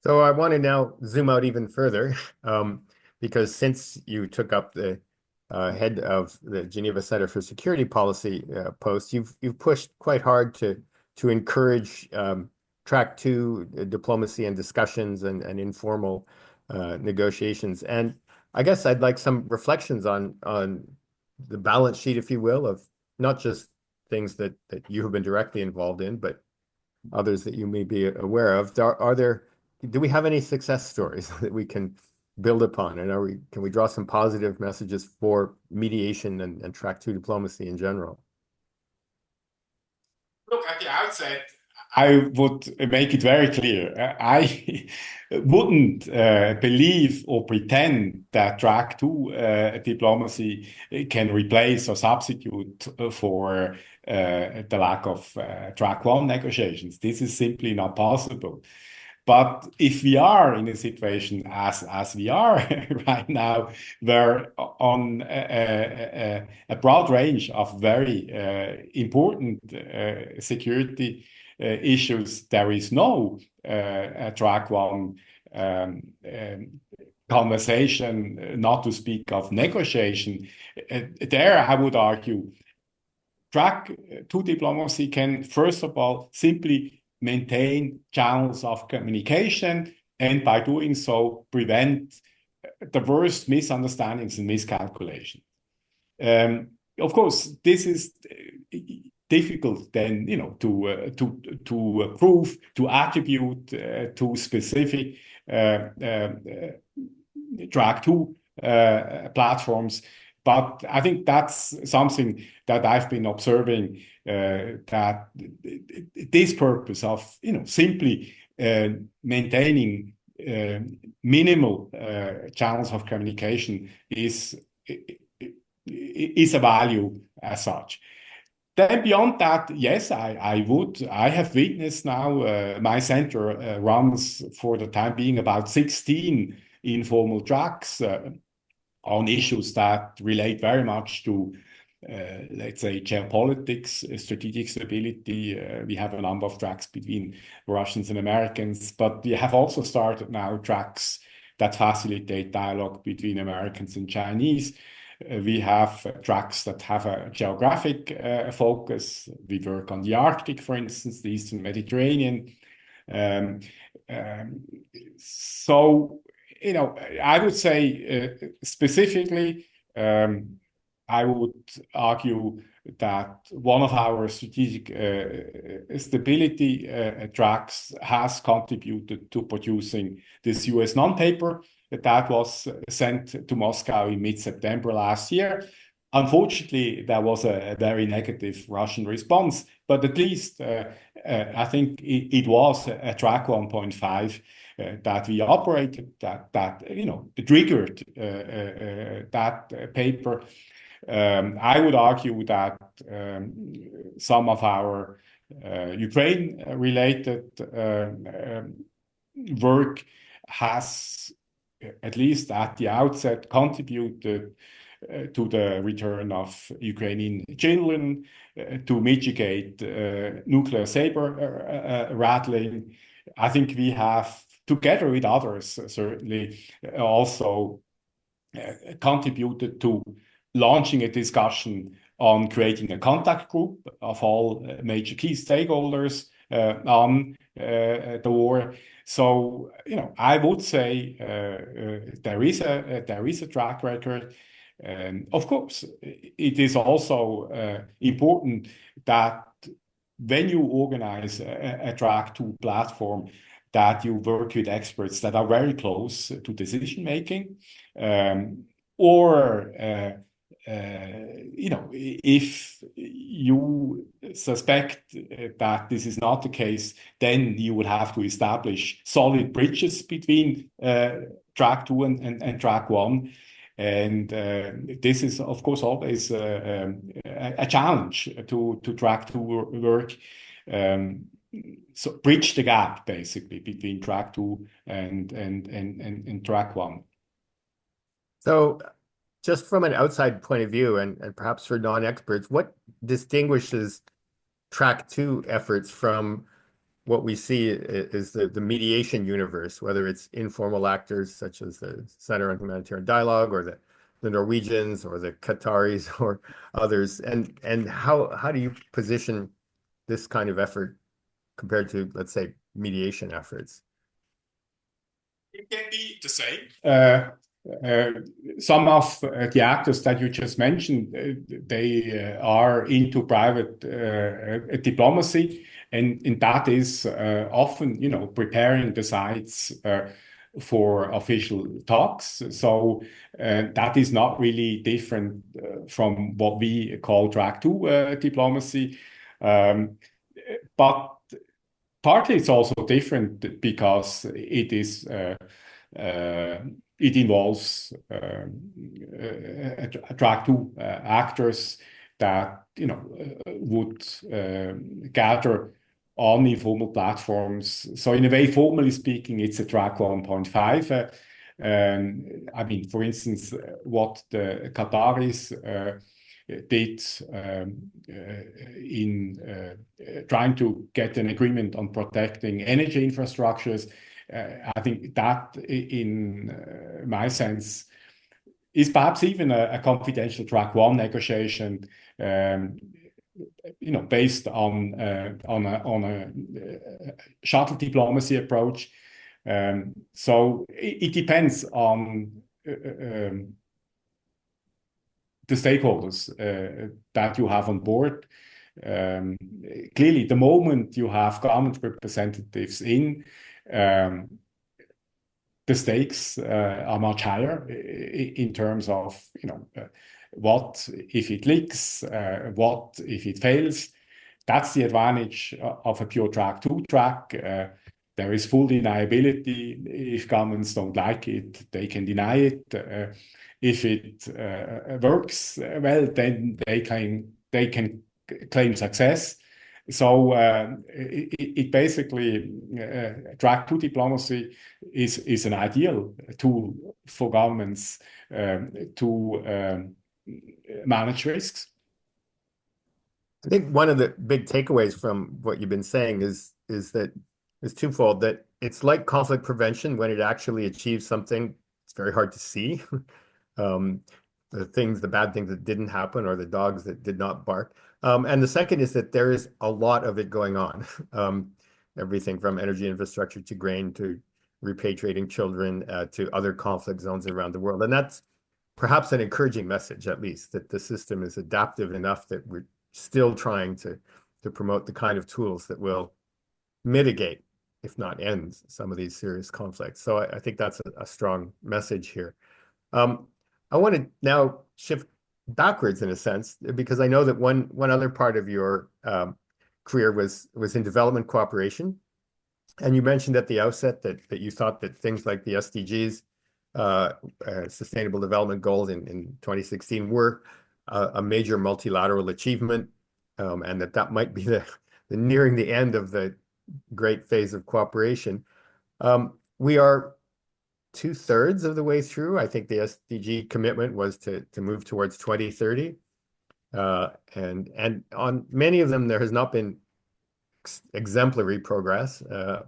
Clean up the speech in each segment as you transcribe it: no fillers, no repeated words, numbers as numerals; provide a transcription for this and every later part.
So I want to now zoom out even further, because since you took up the head of the Geneva Center for Security Policy post, you've pushed quite hard to encourage track two diplomacy and discussions and informal negotiations. And I guess I'd like some reflections on the balance sheet, if you will, of not just things that you have been directly involved in, but others that you may be aware of. Do we have any success stories that we can build upon? And can we draw some positive messages for mediation and track two diplomacy in general? Look, at the outset, I would make it very clear. I wouldn't believe or pretend that track two diplomacy can replace or substitute for the lack of track one negotiations. This is simply not possible. But if we are in a situation as we are right now, where on a broad range of very important security issues, there is no track one conversation, not to speak of negotiation. There, I would argue, track two diplomacy can, first of all, simply maintain channels of communication, and by doing so, prevent the worst misunderstandings and miscalculations. Of course, this is difficult then, to prove, to attribute to specific track two platforms. But I think that's something that I've been observing, that this purpose of simply maintaining minimal channels of communication is a value as such. Then beyond that, yes, I have witnessed now, my center runs for the time being about 16 informal tracks on issues that relate very much to, let's say, geopolitics, strategic stability. We have a number of tracks between Russians and Americans, but we have also started now tracks that facilitate dialogue between Americans and Chinese. We have tracks that have a geographic focus. We work on the Arctic, for instance, the Eastern Mediterranean. Um, so, I would say specifically, I would argue that one of our strategic stability tracks has contributed to producing this US non-paper that was sent to Moscow in mid-September last year. Unfortunately, there was a very negative Russian response, but at least I think it was a track 1.5 that we operated, that triggered that paper. I would argue that some of our Ukraine-related work has, at least at the outset, contributed to the return of Ukrainian children, to mitigate nuclear saber rattling. I think we have, together with others, certainly also contributed to launching a discussion on creating a contact group of all major key stakeholders on the war. So, I would say there is a track record. Of course, it is also important that when you organize a track two platform, that you work with experts that are very close to decision making, or if you suspect that this is not the case, then you would have to establish solid bridges between track two and track one. And this is, of course, always a challenge to track two work. So bridge the gap basically between track two and track one. So just from an outside point of view, and perhaps for non-experts, what distinguishes track two efforts from what we see is the mediation universe, whether it's informal actors such as the Center on Humanitarian Dialogue or the Norwegians or the Qataris or others, and how do you position this kind of effort compared to, let's say, mediation efforts? It can be the same. Some of the actors that you just mentioned, they are into private diplomacy, and that is often, preparing the sites for official talks. So that is not really different from what we call track two diplomacy. But partly it's also different because it involves track two actors that would gather on informal platforms. So in a way, formally speaking, it's a track 1.5. I mean, for instance, what the Qataris did in trying to get an agreement on protecting energy infrastructures. I think that, in my sense, is perhaps even a confidential track one negotiation, based on a shuttle diplomacy approach. So it depends on the stakeholders that you have on board. Clearly, the moment you have government representatives in, the stakes are much higher in terms of, what if it leaks, what if it fails. That's the advantage of a pure track two track. There is full deniability. If governments don't like it, they can deny it. If it works well, then they can claim success. So it basically, track two diplomacy is an ideal tool for governments to manage risks. I think one of the big takeaways from what you've been saying is twofold, that it's like conflict prevention. When it actually achieves something, it's very hard to see. The bad things that didn't happen, or the dogs that did not bark. And the second is that there is a lot of it going on. Everything from energy infrastructure to grain to repatriating children to other conflict zones around the world. And that's perhaps an encouraging message, at least, that the system is adaptive enough that we're still trying to promote the kind of tools that will mitigate, if not end, some of these serious conflicts. So I think that's a strong message here. I want to now shift backwards in a sense, because I know that one other part of your career was in development cooperation. And you mentioned at the outset that you thought that things like the SDGs, Sustainable Development Goals in 2016 were a major multilateral achievement, and that might be the nearing the end of the great phase of cooperation. We are 2/3 of the way through. I think the SDG commitment was to move towards 2030. And on many of them, there has not been exemplary progress,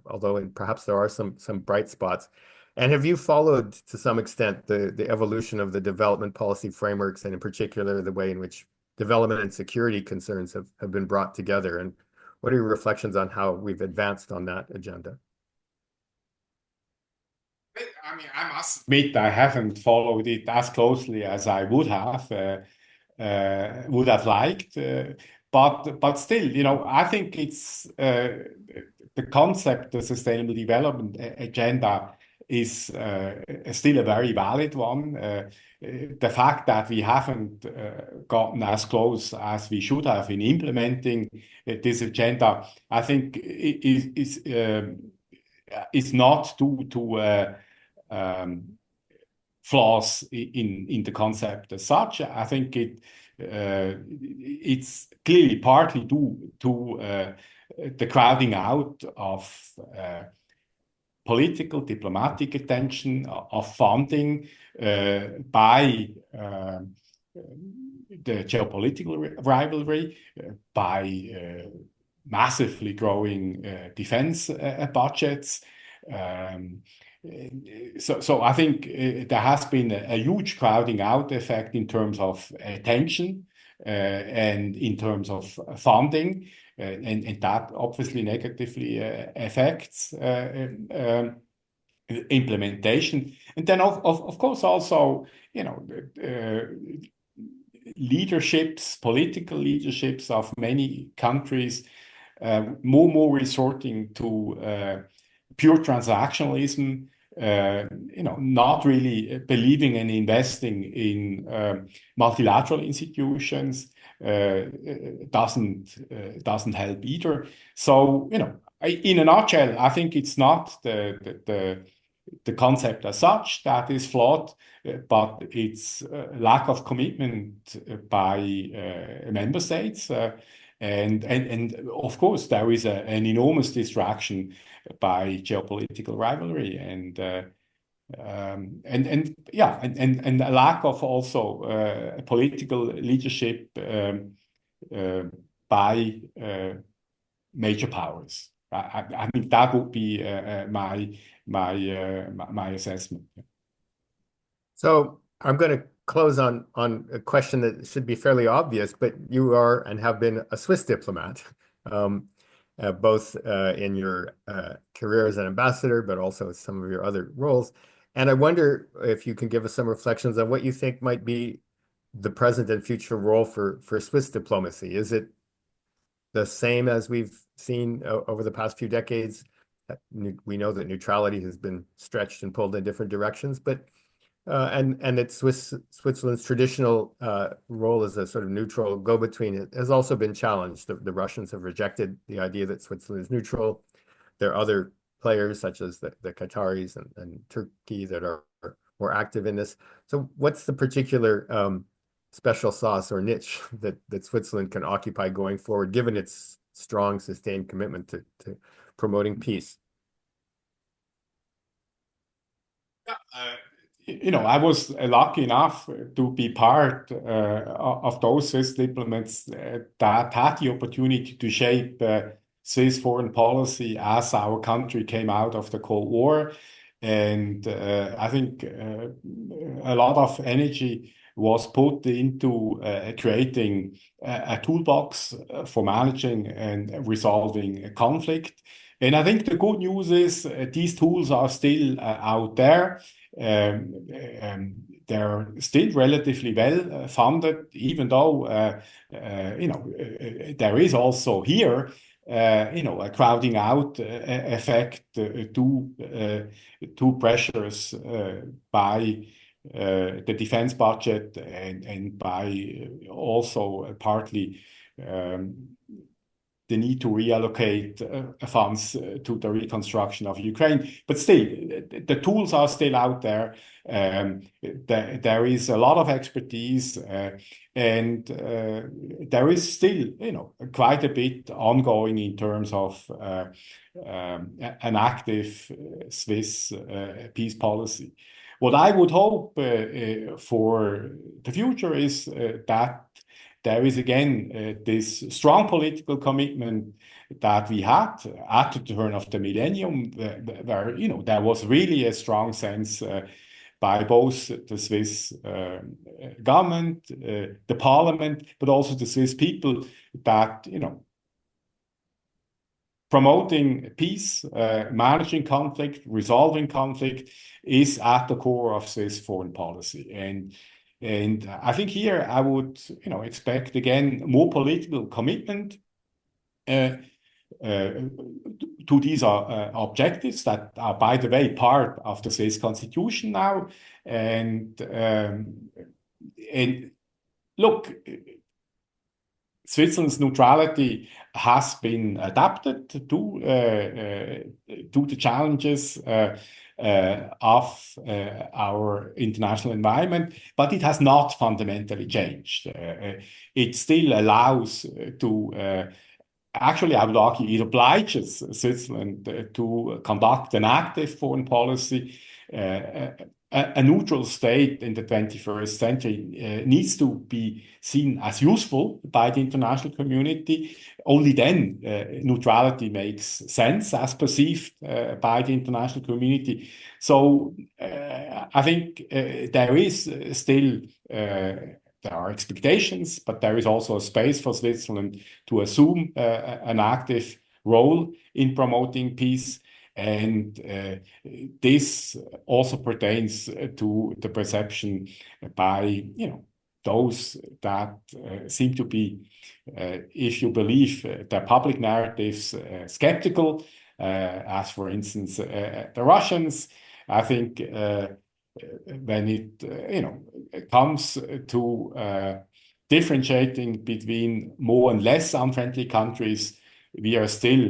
although perhaps there are some bright spots. And have you followed, to some extent, the evolution of the development policy frameworks, and in particular, the way in which development and security concerns have been brought together? And what are your reflections on how we've advanced on that agenda? I mean, I must admit, I haven't followed it as closely as I would have liked. But still, I think it's the concept, the Sustainable Development Agenda, is still a very valid one. The fact that we haven't gotten as close as we should have in implementing this agenda, I think is not due to flaws in the concept as such. I think it's clearly partly due to the crowding out of political, diplomatic attention, of funding by the geopolitical rivalry, by massively growing defense budgets. Um, so I think there has been a huge crowding out effect in terms of attention and in terms of funding, and that obviously negatively affects implementation. And then of course also, leaderships, political leaderships of many countries, more resorting to pure transactionalism, not really believing and investing in multilateral institutions, doesn't help either. So, in a nutshell, I think it's not the concept as such that is flawed, but it's lack of commitment by member states. And of course, there is an enormous distraction by geopolitical rivalry and a lack of also political leadership by major powers. I think that would be my assessment. So I'm going to close on a question that should be fairly obvious, but you are and have been a Swiss diplomat, both in your career as an ambassador, but also some of your other roles. And I wonder if you can give us some reflections on what you think might be the present and future role for Swiss diplomacy. Is it the same as we've seen over the past few decades? We know that neutrality has been stretched and pulled in different directions, but and that Switzerland's traditional role as a sort of neutral go-between has also been challenged. The Russians have rejected the idea that Switzerland is neutral. There are other players such as the Qataris and Turkey that are more active in this. So what's the particular special sauce or niche that Switzerland can occupy going forward, given its strong, sustained commitment to promoting peace? I was lucky enough to be part of those Swiss diplomats that had the opportunity to shape Swiss foreign policy as our country came out of the Cold War. And I think a lot of energy was put into creating a toolbox for managing and resolving conflict. And I think the good news is these tools are still out there. They're still relatively well funded, even though there is also here a crowding out effect to pressures by the defense budget and by also partly the need to reallocate funds to the reconstruction of Ukraine. But still, the tools are still out there. There is a lot of expertise, and there is still, quite a bit ongoing in terms of an active Swiss peace policy. What I would hope for the future is that there is again this strong political commitment that we had at the turn of the millennium, where there was really a strong sense by both the Swiss government, the parliament, but also the Swiss people that promoting peace, managing conflict, resolving conflict is at the core of Swiss foreign policy. And I think here I would, expect again more political commitment to these objectives that are, by the way, part of the Swiss constitution now. And look, Switzerland's neutrality has been adapted to the challenges of our international environment, but it has not fundamentally changed. It still allows to actually, I would argue it obliges Switzerland to conduct an active foreign policy. A neutral state in the 21st century needs to be seen as useful by the international community. Only then neutrality makes sense as perceived by the international community. So I think there is still there are expectations, but there is also a space for Switzerland to assume an active role in promoting peace. And this also pertains to the perception by, those that seem to be, if you believe the public narratives, skeptical, as for instance, the Russians. I think when it comes to differentiating between more and less unfriendly countries, we are still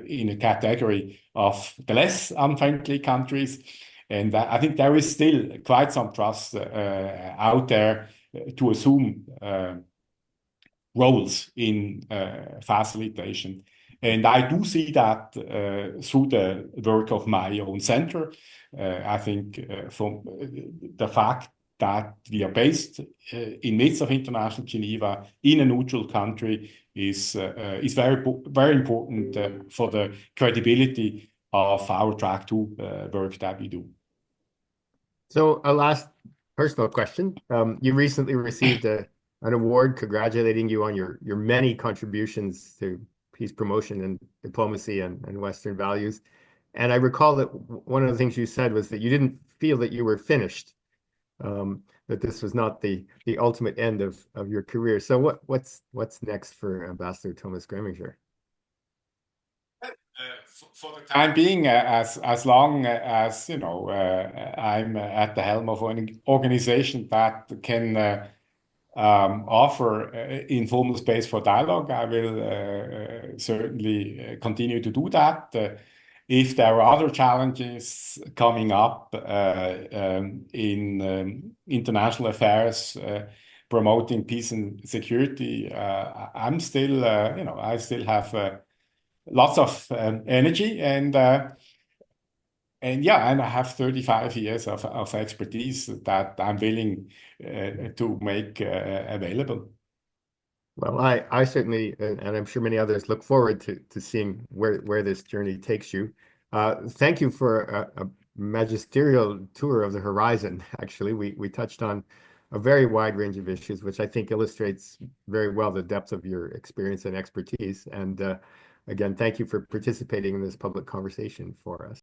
in a category of the less unfriendly countries. And I think there is still quite some trust out there to assume roles in facilitation. And I do see that through the work of my own center. I think from the fact that we are based in midst of international Geneva in a neutral country is very important for the credibility of our track two work that we do. So a last personal question. You recently received an award congratulating you on your many contributions to peace promotion and diplomacy and Western values. And I recall that one of the things you said was that you didn't feel that you were finished, that this was not the ultimate end of your career. So what's next for Ambassador Thomas Greminger? For the time being, as long as I'm at the helm of an organization that can offer informal space for dialogue, I will certainly continue to do that. If there are other challenges coming up in international affairs, promoting peace and security, I'm still, I still have lots of energy and yeah, and I have 35 years of expertise that I'm willing to make available. Well, I certainly, and I'm sure many others, look forward to seeing where this journey takes you. Thank you for a magisterial tour of the horizon. Actually, we touched on a very wide range of issues, which I think illustrates very well the depth of your experience and expertise. And again, thank you for participating in this public conversation for us.